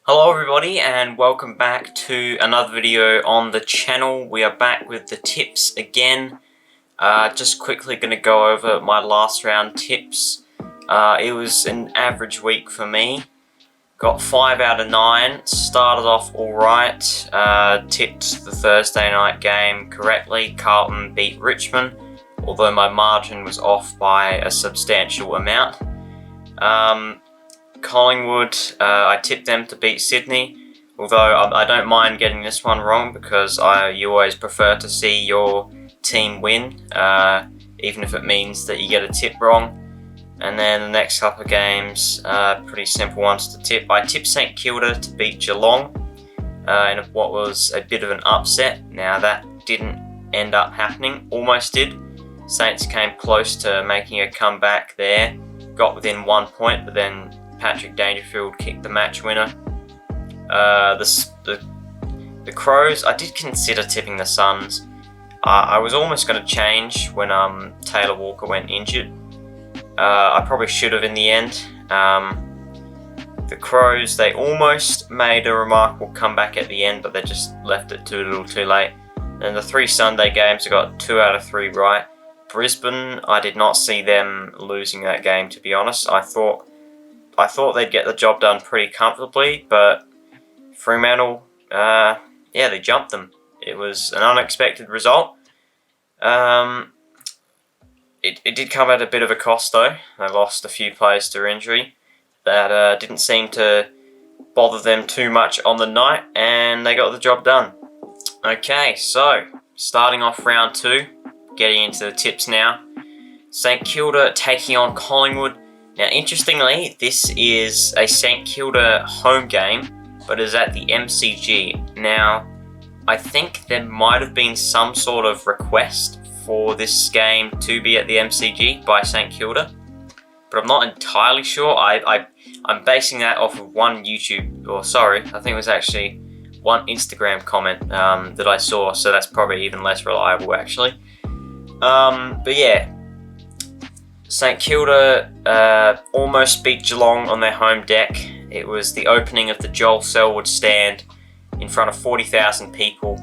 Hello everybody and welcome back to another video on the channel. We are back with the tips again. Just quickly going to go over my last round tips. It was an average week for me. Got 5 out of 9. Started off alright. Tipped the Thursday night game correctly. Carlton beat Richmond, although my margin was off by a substantial amount. Collingwood, I tipped them to beat Sydney, although I don't mind getting this one wrong because you always prefer to see your team win, even if it means that you get a tip wrong. And then the next couple of games, pretty simple ones to tip. I tipped St Kilda to beat Geelong in what was a bit of an upset. Now that didn't end up happening, almost did. Saints came close to making a comeback there, got within 1 point, but then Patrick Dangerfield kicked the match winner. The Crows, I did consider tipping the Suns. I was almost going to change when Taylor Walker went injured. I probably should have in the end. The Crows, they almost made a remarkable comeback at the end, but they just left it too little too late. And the 3 Sunday games, I got 2 out of 3 right. Brisbane, I did not see them losing that game, to be honest. I thought they'd get the job done pretty comfortably, but Fremantle, they jumped them. It was an unexpected result. It did come at a bit of a cost, though. They lost a few players to injury. That didn't seem to bother them too much on the night, and they got the job done. Okay, so starting off round 2, getting into the tips now. St Kilda taking on Collingwood. Now, interestingly, this is a St Kilda home game, but is at the MCG. Now, I think there might have been some sort of request for this game to be at the MCG by St Kilda, but I'm not entirely sure. I'm basing that off of one I think it was actually one Instagram comment that I saw, so that's probably even less reliable, actually. But yeah. St Kilda almost beat Geelong on their home deck. It was the opening of the Joel Selwood stand in front of 40,000 people.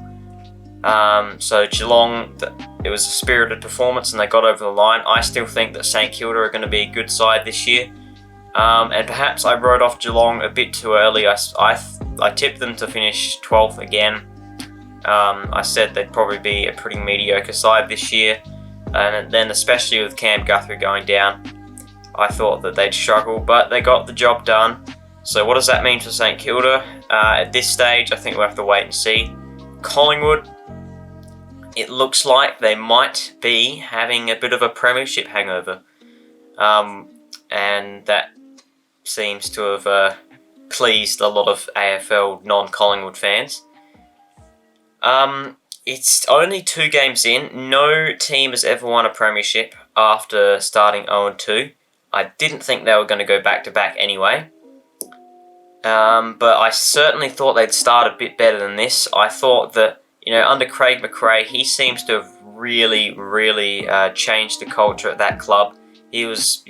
So Geelong, it was a spirited performance and they got over the line. I still think that St Kilda are going to be a good side this year. And perhaps I wrote off Geelong a bit too early. I tipped them to finish 12th again. I said they'd probably be a pretty mediocre side this year. And then especially with Cam Guthrie going down, I thought that they'd struggle, but they got the job done. So what does that mean for St Kilda? At this stage, I think we'll have to wait and see. Collingwood, it looks like they might be having a bit of a premiership hangover. And that seems to have pleased a lot of AFL non-Collingwood fans. It's only 2 games in. No team has ever won a premiership after starting 0-2. I didn't think they were going to go back-to-back anyway. But I certainly thought they'd start a bit better than this. I thought that, under Craig McRae, he seems to have really changed the culture at that club. He was,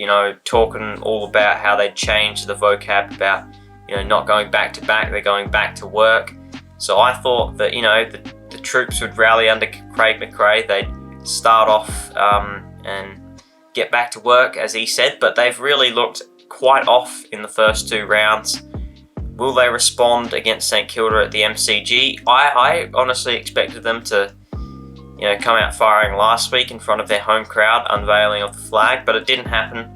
talking all about how they'd changed the vocab about, not going back-to-back, they're going back to work. So I thought that, the troops would rally under Craig McRae. They'd start off and get back to work, as he said, but they've really looked quite off in the first 2 rounds. Will they respond against St Kilda at the MCG? I honestly expected them to, come out firing last week in front of their home crowd, unveiling of the flag, but it didn't happen.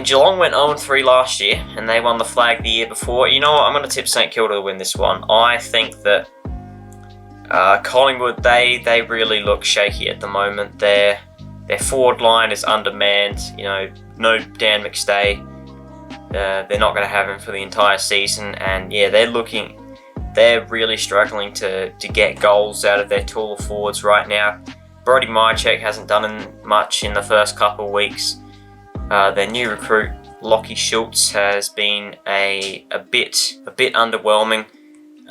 Geelong went 0-3 last year, and they won the flag the year before. You know what? I'm going to tip St Kilda to win this one. I think that Collingwood, they really look shaky at the moment. Their forward line is undermanned. No Dan McStay. They're not going to have him for the entire season, and yeah, they're really struggling to get goals out of their tall forwards right now. Brody Mychek hasn't done much in the first couple of weeks. Their new recruit, Lockie Schultz, has been a bit underwhelming.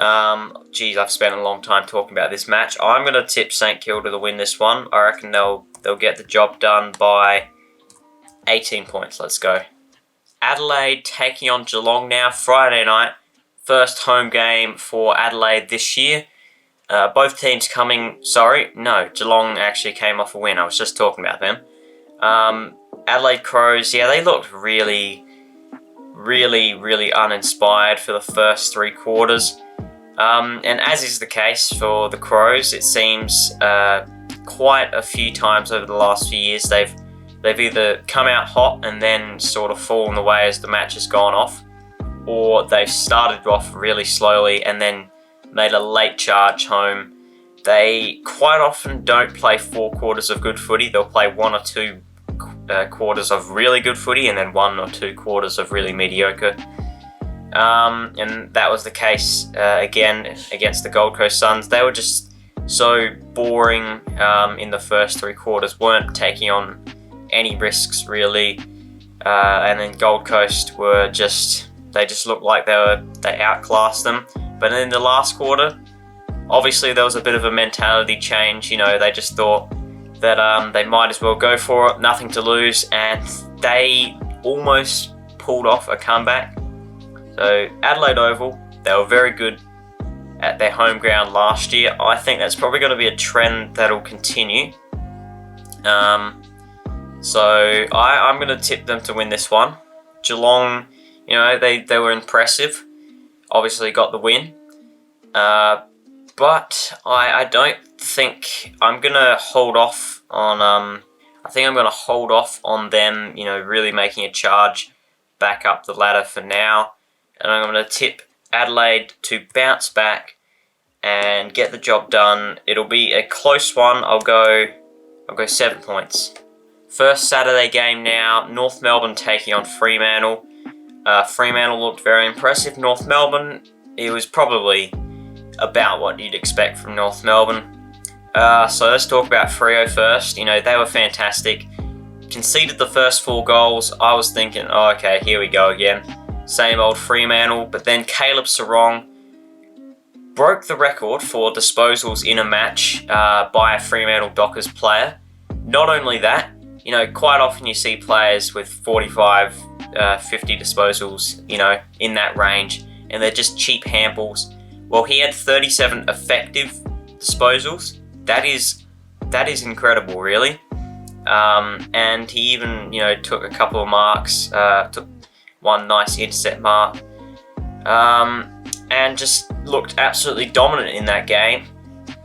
I've spent a long time talking about this match. I'm going to tip St Kilda to win this one. I reckon they'll get the job done by 18 points. Let's go. Adelaide taking on Geelong now, Friday night. First home game for Adelaide this year. Both teams coming... Geelong actually came off a win. I was just talking about them. Adelaide Crows, yeah, they looked really uninspired for the first 3 quarters. And as is the case for the Crows, it seems quite a few times over the last few years they've either come out hot and then sort of fallen away as the match has gone off, or they've started off really slowly and then made a late charge home. They quite often don't play 4 quarters of good footy. They'll play 1 or 2 quarters of really good footy and then 1 or 2 quarters of really mediocre. And that was the case again against the Gold Coast Suns. They were just so boring in the first 3 quarters, weren't taking on any risks really, and then Gold Coast were just looked like they outclassed them. But in the last quarter, obviously there was a bit of a mentality change. They just thought that they might as well go for it, nothing to lose, and they almost pulled off a comeback. So Adelaide Oval, they were very good at their home ground last year. I think that's probably going to be a trend that'll continue. So I'm going to tip them to win this one. Geelong, they were impressive. Obviously got the win. But I don't think I'm going to hold off on... I think I'm going to hold off on them, really making a charge back up the ladder for now. And I'm going to tip Adelaide to bounce back and get the job done. It'll be a close one. I'll go 7 points. First Saturday game now, North Melbourne taking on Fremantle. Fremantle looked very impressive. North Melbourne, it was probably about what you'd expect from North Melbourne. So let's talk about Freo first. They were fantastic. Conceded the first 4 goals. I was thinking, oh, okay, here we go again. Same old Fremantle. But then Caleb Sarong broke the record for disposals in a match by a Fremantle Dockers player. Not only that, quite often you see players with 45, 50 disposals, in that range, and they're just cheap handballs. Well, he had 37 effective disposals. That is incredible, really. And he even, took a couple of marks, took one nice intercept mark, and just looked absolutely dominant in that game.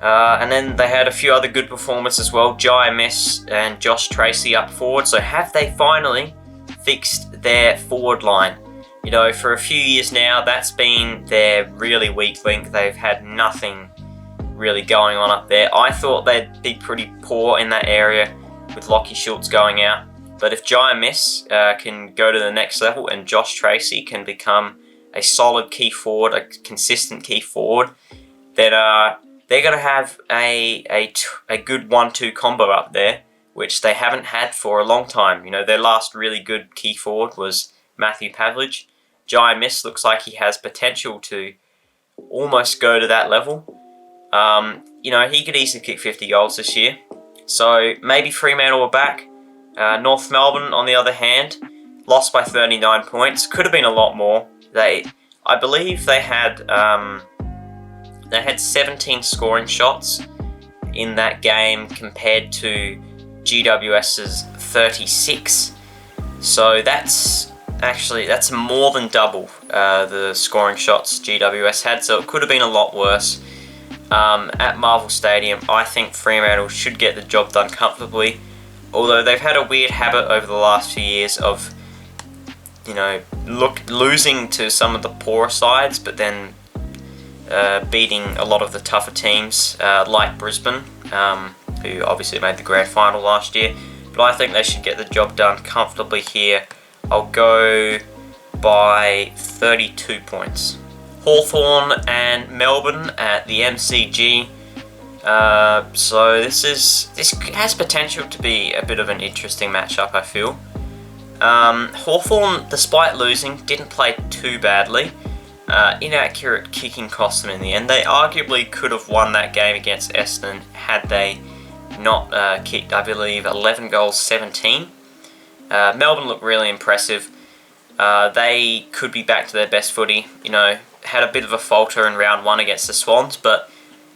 And then they had a few other good performances as well. Jai Miss and Josh Tracy up forward. So have they finally fixed their forward line? For a few years now, that's been their really weak link. They've had nothing really going on up there. I thought they'd be pretty poor in that area with Lockie Schultz going out. But if Jai Miss can go to the next level and Josh Tracy can become a solid key forward, a consistent key forward, then they're going to have a good 1-2 combo up there, which they haven't had for a long time. Their last really good key forward was Matthew Pavlich. Jai Miss looks like he has potential to almost go to that level. He could easily kick 50 goals this year. So maybe Fremantle are back. North Melbourne, on the other hand, lost by 39 points. Could have been a lot more. I believe they had 17 scoring shots in that game compared to GWS's 36. So that's more than double the scoring shots GWS had. So it could have been a lot worse. At Marvel Stadium, I think Fremantle should get the job done comfortably. Although they've had a weird habit over the last few years of, losing to some of the poorer sides, but then beating a lot of the tougher teams, like Brisbane, who obviously made the grand final last year. But I think they should get the job done comfortably here. I'll go by 32 points. Hawthorn and Melbourne at the MCG. So this has potential to be a bit of an interesting matchup, I feel. Hawthorn, despite losing, didn't play too badly. Inaccurate kicking cost them in the end. They arguably could have won that game against Essendon had they not kicked, I believe, 11 goals, 17. Melbourne look really impressive. They could be back to their best footy. You know, had a bit of a falter in round 1 against the Swans, but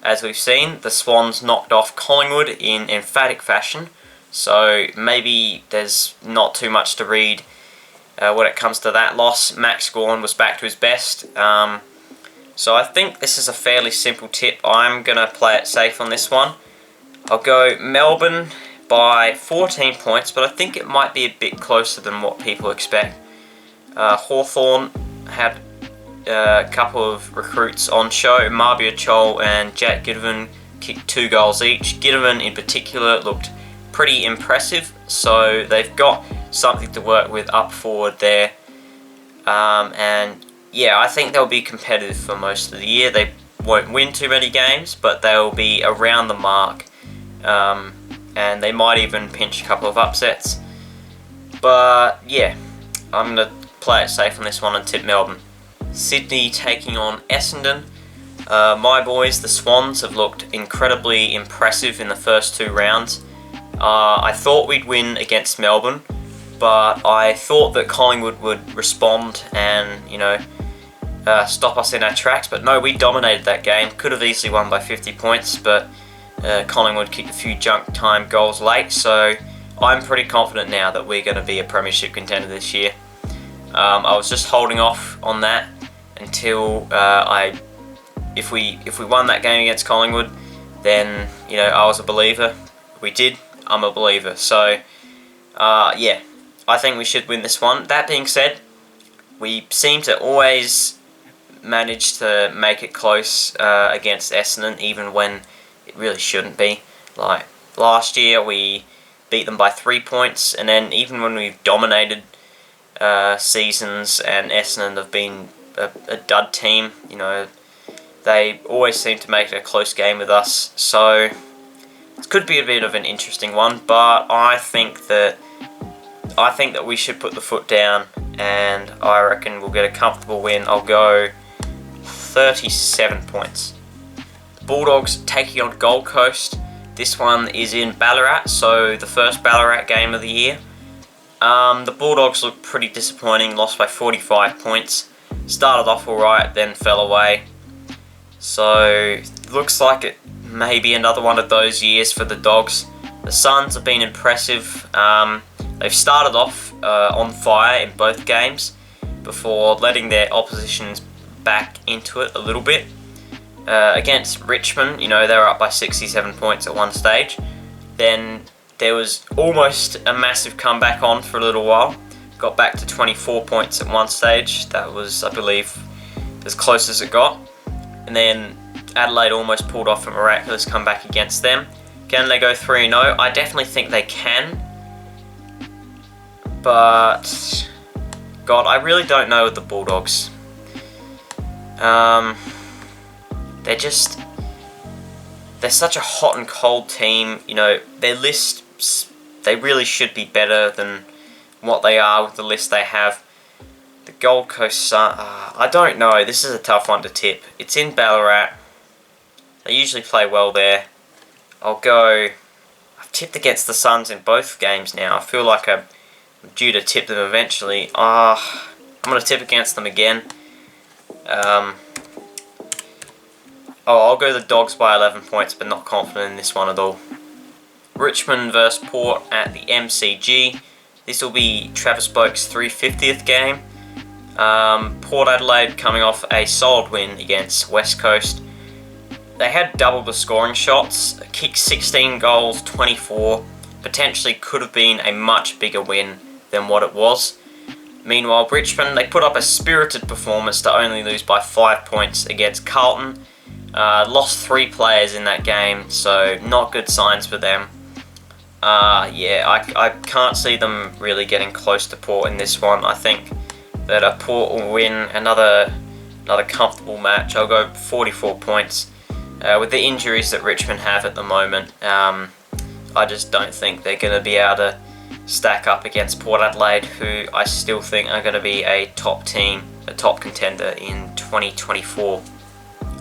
as we've seen, the Swans knocked off Collingwood in emphatic fashion. So maybe there's not too much to read when it comes to that loss. Max Gawn was back to his best. So I think this is a fairly simple tip. I'm going to play it safe on this one. I'll go Melbourne by 14 points, but I think it might be a bit closer than what people expect. Hawthorn had a couple of recruits on show. Marbia Chol and Jack Ginnivan kicked 2 goals each. Ginnivan in particular looked pretty impressive, so they've got something to work with up forward there. And yeah, I think they'll be competitive for most of the year. They won't win too many games, but they'll be around the mark. And they might even pinch a couple of upsets. But yeah, I'm going to play it safe on this one and tip Melbourne. Sydney taking on Essendon. My boys, the Swans, have looked incredibly impressive in the first 2 rounds. I thought we'd win against Melbourne, but I thought that Collingwood would respond and, you know, stop us in our tracks. But no, we dominated that game. Could have easily won by 50 points, but Collingwood kicked a few junk time goals late. So I'm pretty confident now that we're going to be a premiership contender this year. I was just holding off on that until if we won that game against Collingwood, then, you know, I was a believer. We did. I'm a believer. So yeah, I think we should win this one. That being said, we seem to always manage to make it close against Essendon, even when it really shouldn't be. Like last year, we beat them by 3 points, and then even when we've dominated seasons and Essendon have been a dud team, you know, they always seem to make it a close game with us. So it could be a bit of an interesting one, but I think that we should put the foot down, and I reckon we'll get a comfortable win. I'll go 37 points. The Bulldogs taking on Gold Coast. This one is in Ballarat, so the first Ballarat game of the year. The Bulldogs look pretty disappointing, lost by 45 points. Started off alright, then fell away. So, looks like it may be another one of those years for the Dogs. The Suns have been impressive. They've started off on fire in both games before letting their oppositions back into it a little bit. Against Richmond, you know, they were up by 67 points at one stage. Then there was almost a massive comeback on for a little while. Got back to 24 points at one stage. That was, I believe, as close as it got. And then Adelaide almost pulled off a miraculous comeback against them. Can they go 3-0? I definitely think they can. But God, I really don't know with the Bulldogs. They're such a hot and cold team. You know, their list, they really should be better than what they are with the list they have. The Gold Coast Sun, I don't know. This is a tough one to tip. It's in Ballarat. They usually play well there. I've tipped against the Suns in both games now. I feel like I'm due to tip them eventually. I'm going to tip against them again. I'll go the Dogs by 11 points, but not confident in this one at all. Richmond vs Port at the MCG. This will be Travis Boak's 350th game. Port Adelaide coming off a solid win against West Coast. They had double the scoring shots, kicked 16 goals, 24. Potentially could have been a much bigger win than what it was. Meanwhile, Richmond, they put up a spirited performance to only lose by 5 points against Carlton. Lost 3 players in that game, so not good signs for them. I can't see them really getting close to Port in this one. I think that Port will win another comfortable match. I'll go 44 points. With the injuries that Richmond have at the moment, I just don't think they're going to be able to stack up against Port Adelaide, who I still think are going to be a top team, a top contender in 2024.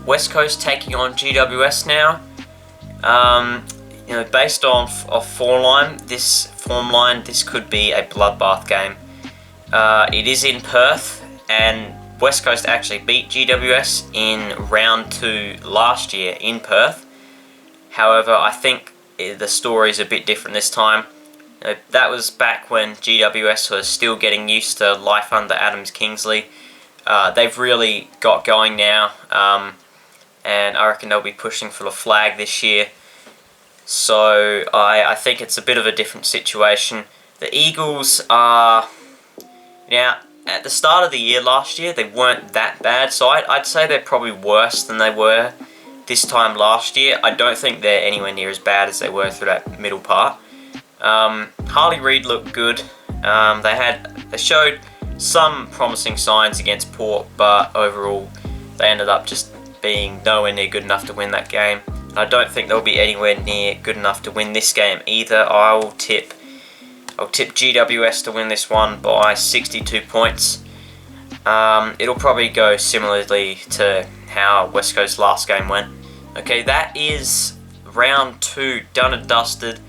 West Coast taking on GWS now. Based on form line, this form line, this could be a bloodbath game. It is in Perth, and West Coast actually beat GWS in round 2 last year in Perth. However, I think the story is a bit different this time. That was back when GWS was still getting used to life under Adams Kingsley. They've really got going now, and I reckon they'll be pushing for the flag this year. So I think it's a bit of a different situation. The Eagles are, now, at the start of the year last year, they weren't that bad, so I'd say they're probably worse than they were this time last year. I don't think they're anywhere near as bad as they were through that middle part. Harley Reid looked good. They showed some promising signs against Port, but overall they ended up just being nowhere near good enough to win that game. I don't think they'll be anywhere near good enough to win this game either. I'll tip GWS to win this one by 62 points. It'll probably go similarly to how West Coast's last game went. Okay, that is round 2 done and dusted.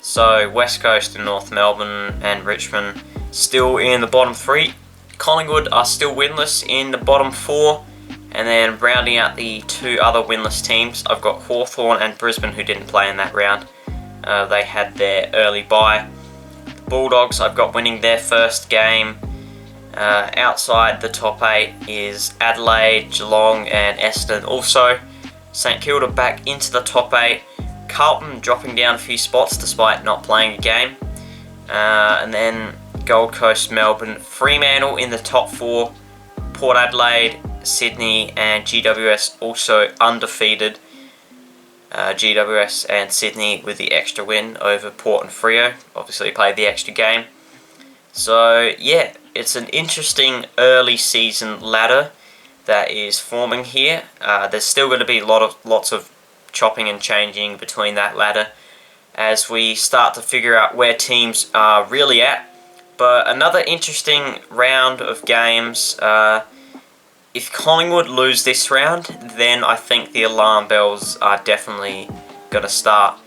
So West Coast and North Melbourne and Richmond still in the bottom 3. Collingwood are still winless in the bottom 4. And then rounding out the 2 other winless teams, I've got Hawthorn and Brisbane, who didn't play in that round. They had their early bye. The Bulldogs, I've got winning their first game. Outside the top 8 is Adelaide, Geelong and Essendon also. St Kilda back into the top 8. Carlton dropping down a few spots despite not playing a game. And then Gold Coast, Melbourne, Fremantle in the top 4. Port Adelaide, Sydney and GWS also undefeated. GWS and Sydney with the extra win over Port and Freo. Obviously played the extra game. So yeah, it's an interesting early season ladder that is forming here. There's still going to be lots of chopping and changing between that ladder as we start to figure out where teams are really at. But another interesting round of games. If Collingwood lose this round, then I think the alarm bells are definitely going to start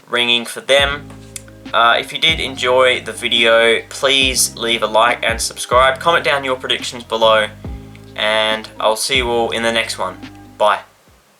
ringing for them. If you did enjoy the video, please leave a like and subscribe. Comment down your predictions below, and I'll see you all in the next one. Bye.